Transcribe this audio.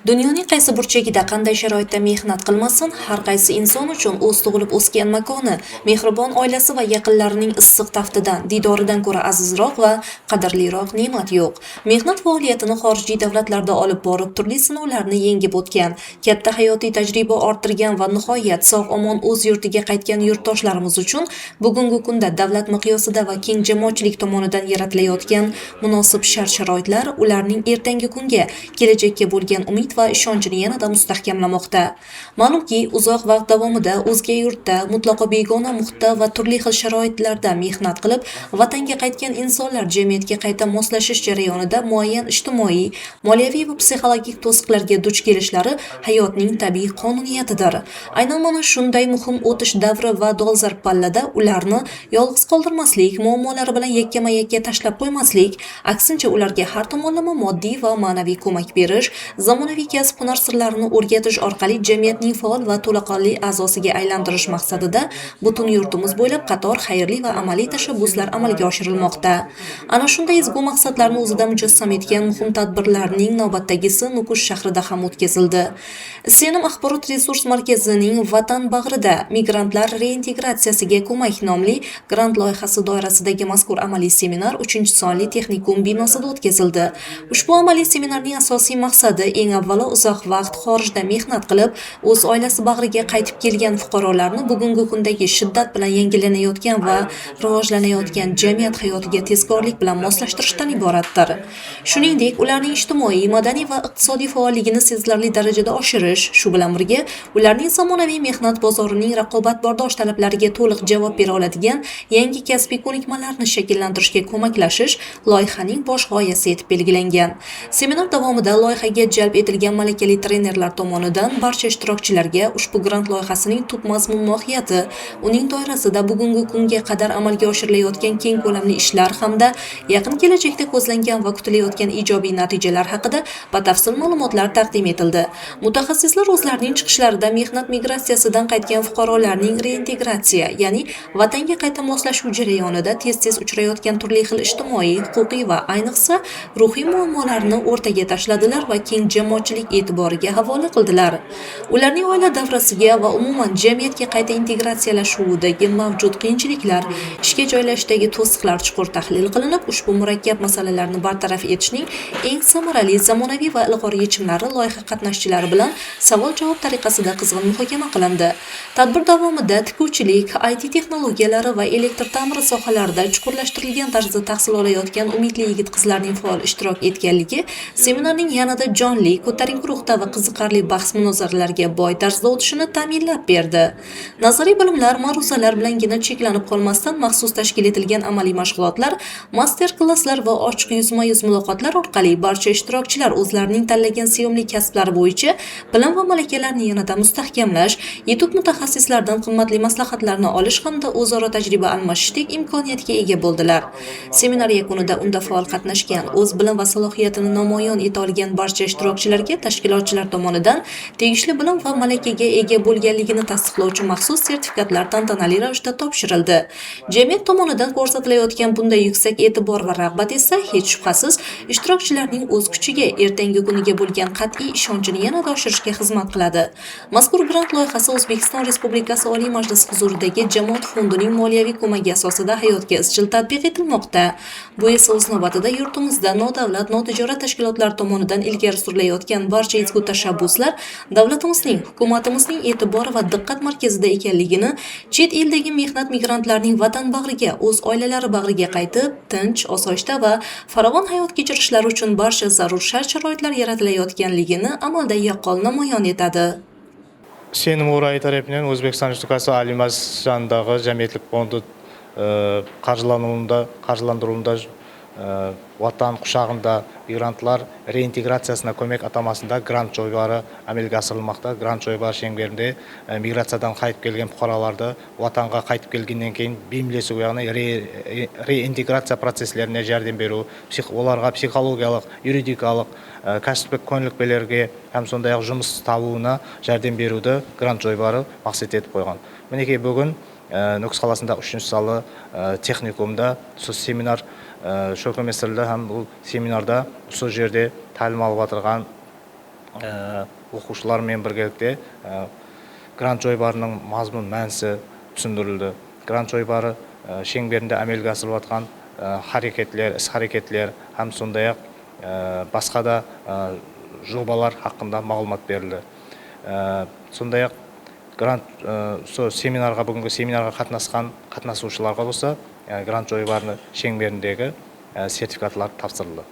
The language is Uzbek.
Dunyoning qaysi burchagida qanday sharoitda mehnat qilmasin, har qaysi inson uchun o'z tug'ilib o'sgan makoni, mehribon oilasi va yaqinlarining issiq taftidan, didoridan ko'ra azizroq va qadrliroq ne'mat yo'q. Mehnat faoliyatini xorijiy davlatlarda olib borib, turli sinovlarni yengib o'tgan, katta hayotiy tajriba orttirgan va nihoyat sog'-omon o'z yurtiga qaytgan yurtdoshlarimiz uchun bugungi kunda davlat miqyosida va keng jamoatchilik tomonidan yaratilayotgan munosib shart-sharoitlar ularning ertangi kunga, kelajakka bo'lgan umid va ishonchini yanada mustahkamlamoqda. Ma'lumki, uzoq vaqt davomida o'zga yurtda, mutlaqo begona muhitda va turli xil sharoitlarda mehnat qilib, vatanga qaytgan insonlar jamiyatga qayta moslashish jarayonida muayyan ijtimoiy, moliyaviy va psixologik to'siqlarga duch kelishlari hayotning tabiiy qonuniyatidir. Aynan mana shunday muhim o'tish davri va dolzarb pallada ularni yolg'iz qoldirmaslik, muammolari bilan yakkama-yakka tashlab qo'ymaslik, aksincha ularga har tomonlama moddiy va ma'naviy ko'mak berish, zamonaviy kasb-hunar sirlarini o'rgatish orqali jamiyatning faol va to'laqonli a'zosiga aylantirish maqsadida butun yurtimiz bo'ylab qator xayrli va amaliy tashabbuslar amalga oshirilmoqda. Ana shunday ezgu maqsadlarni o'zida mujassam etgan muhim tadbirlarning navbatdagisi Nukus shahrida ham o'tkazildi. Senim axborot resurs markazining Vatan bag'rida migrantlar reintegratsiyasiga ko'mak nomli grant loyihasi doirasidagi mazkur amaliy seminar 3-sonli texnikum binosida o'tkazildi. Ushbu amaliy seminarning asosiy maqsadi eng avvalo uzoq vaqt xorijda mehnat qilib, o'z oilasi bag'riga qaytib kelgan fuqarolarni bugungi kundagi shiddat bilan yangilanayotgan va rivojlanayotgan jamiyat hayotiga tezkorlik bilan moslashtirishdan iboratdir. Shuningdek, ularning ijtimoiy, madaniy va iqtisodiy faolligini sezilarli darajada oshirish, shu bilan birga ularning zamonaviy mehnat bozorining raqobatbardosh talablariga to'liq javob bera oladigan yangi kasbiy ko'nikmalarni shakllantirishga ko'maklashish loyihaning bosh g'oyasi etib belgilangan. Seminar davomida loyihaga jalb etilgan malakali trenerlar tomonidan barcha ishtirokchilarga ushbu grant loyihasining tub mazmun mohiyati, uning doirasida bugungi kunga qadar amalga oshirilayotgan keng ko'lamli ishlar hamda yaqin kelajakda ko'zlangan va kutilayotgan ijobiy natijalar haqida batafsil ma'lumotlar taqdim etildi. Mutaxassislar o'zlarining chiqishlarida mehnat migratsiyasidan qaytgan fuqarolarning reintegratsiya, ya'ni vatanga qayta moslashuv jarayonida tez-tez uchrayotgan turli xil ijtimoiy, huquqiy va ayniqsa ruhiy muammolarni o'rtaga tashladilar va keng jamoatchilik e'tiboriga havola qildilar. Ularning oila davrasiga va umuman jamiyatga qayta integratsiyalashuvidagi mavjud qiyinchiliklar, ishga joylashdagi to'siqlar chuqur tahlil qilinib, ushbu murakkab masalalarni bartaraf etishning eng samarali, zamonaviy va ilg'or yechimlari loyiha qatnashchilari bilan savol-javob tariqasida qizg'in muhokama qilindi. Tadbir davomida tikuvchilik, IT texnologiyalari va elektr ta'miri sohalarida chuqurlashtirilgan tarzda tahsil olayotgan umidli yigit-qizlarning faol ishtirok etganligi seminarning yanada jonli, ko'tarinki ruhda va qiziqarli bahs-munozaralarga boy tarzda o'tishini ta'minlab berdi. Nazariy bilimlar, ma'ruzalar bilangina cheklanib qolmasdan maxsus tashkil etilgan amaliy mashg'ulotlar, master-klasslar va ochiq yuzma-yuz muloqotlar orqali barcha ishtirokchilar o'zlarining tanlagan sevimli kasblari bo'yicha bilim va malakalarni yanada mustahkamlash, yetuk mutaxassislardan qimmatli maslahatlarni olish hamda o'zaro tajriba almashishdek imkoniyatga ega bo'ldilar. Seminar yakunida unda faol qatnashgan, o'z bilim va salohiyatini namoyon eta olgan barcha ishtirokchilarga tashkilotchilar tomonidan tegishli bilim va malakaga ega bo'lganligini tasdiqlovchi maxsus sertifikatlar tantanali ravishda topshirildi. Jamiyat tomonidan ko'rsatilayotgan bunday yuksak e'tibor va rag'bat esa hech shubhasiz ishtirokchilarning o'z kuchiga, ertangi kuniga bo'lgan qat'iy ishonchini yanada oshirishga xizmat qiladi. Mazkur grant loyihasi O'zbekiston Respublikasi Oliy Majlisi huzuridagi Jamoat fondining moliyaviy ko'magi asosida hayotga izchil tatbiq etilmoqda. Bu esa o'z navbatida yurtimizda nodavlat, notijorat tashkilotlar tomonidan ilgari surilayotgan barcha ezgu tashabbuslar davlatimizning, hukumatimizning e'tibori va diqqat markazida ekanligini, chet eldagi mehnat migrantlarning vatan bag'riga, o'z oilalari bag'riga qaytib, tinch, osoyishta va farovon hayot kechirishlari uchun barcha zarur shart-sharoitlar yaratilayotganligini amalda yaqqol namoyon etadi. Senim o'rayi tarafidan O'zbekiston Respublikasi Oliy Majlisi janridagi jamiyatlik fondi qarjilantiruvunda vatan quchog'ida migrantlar reintegratsiyasına ko'mak atamasida grant joylari amalga oshirilmoqda. Grant joylari shengberinde migratsiyadan qaytib kelgan fuqarolarni vatanga qaytib kelgandan keyin bemlesi uyağına reintegratsiya proseslerine jardam beru, ularga psixologiyalik, yuridikalik, kasblik ko'nikmalarga ham sonday-ақ жұмыс табуына jardam beruді grant joylari maqsad etib qo'ygan. Mineki bugun Nukus қаласында 3-sonli texnikumda şu seminar şu meseleler ham bu seminarda şu жерде ta'lim alib отырған оқушылармен біргелікте грант жойбарының мазмұн мәнісі түсіндірілді. Грант жойбары шеңберінде әмелге асырылып жатқан іс-харекетлер һәм сондай-ақ басқа да жобалар хақында мағлұмат берілді. Сондай-ақ бүгінгі семинарға қатынасушыларға болса грант жойбарының шеңберіндегі сертификатлар тапсырылды.